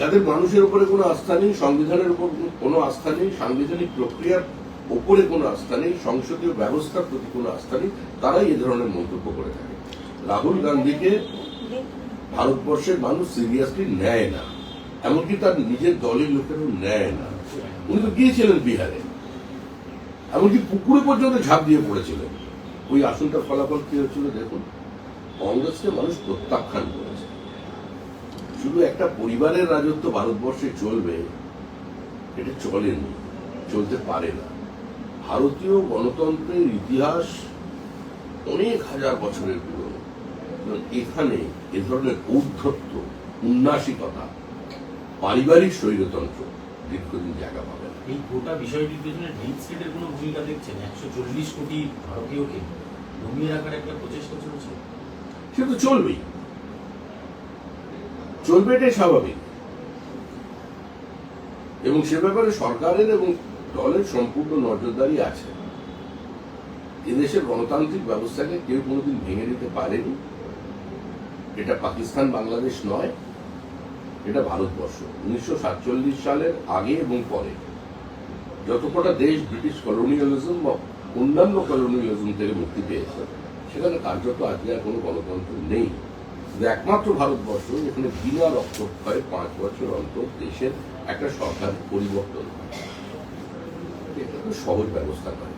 যাদের মানুষের উপরে কোনো আস্থা নেই, সংবিধানের উপর কোনো আস্থা নেই, সাংবিধানিক প্রক্রিয়ার উপরে কোনো আস্থা নেই, সংসদীয় ব্যবস্থার প্রতি কোনো আস্থা নেই, তারাই এ ধরনের মন্তব্য করে থাকে। রাহুল গান্ধীকে ভারতবর্ষের মানুষ সিরিয়াসলি নেয় না, এমনকি তার নিজের দলের লোকেরও নেয় না। উনি তো গিয়েছিলেন বিহারে, এমনকি পুকুরে পর্যন্ত ঝাঁপ দিয়ে পড়েছিলেন। ওই আসনটার ফলাফল কি হয়েছিল দেখুন। কংগ্রেসকে মানুষ প্রত্যাখ্যান করেছে। শুধু একটা পরিবারের রাজত্ব ভারতবর্ষে চলবে, এটা চলেনি, চলতে পারে না। ভারতীয় গণতন্ত্রের ইতিহাস অনেক হাজার বছরের পুরনো। এখানে এ ধরনের ঔদ্ধত্য, উন্নাসিকতা, পারিবারিক স্বৈরতন্ত্র দীর্ঘদিন জায়গা পাবে না। এই গোটা বিষয়টির পেছনে ডিপ স্টেটের কোনো ভূমিকা দেখছেন? 140 কোটি ভারতীয়কে দমিয়ে রাখার একটা প্রচেষ্টা চলছে। সে তো চলবেই, চলবে, এটাই স্বাভাবিক। এবং সে ব্যাপারে সরকারের এবং দলের সম্পূর্ণ নজরদারি আছে। এদেশের গণতান্ত্রিক ব্যবস্থাকে কেউ কোনোদিন ভেঙে দিতে পারেনি। এটা পাকিস্তান, বাংলাদেশ নয়, এটা ভারতবর্ষ। 1947 সালের আগে এবং পরে যত কটা দেশ ব্রিটিশ কলোনিয়ালিজম বা অন্যান্য কলোনিয়ালিজম থেকে মুক্তি পেয়েছে, সেখানে কার্যত আজকে আর কোনো গণতন্ত্র নেই। একমাত্র ভারতবর্ষ যেখানে বিনা রক্তক্ষয়ে 5 বছর অন্তর দেশের একটা সরকার পরিবর্তন হয়। এটা তো সহজ ব্যবস্থা নয়।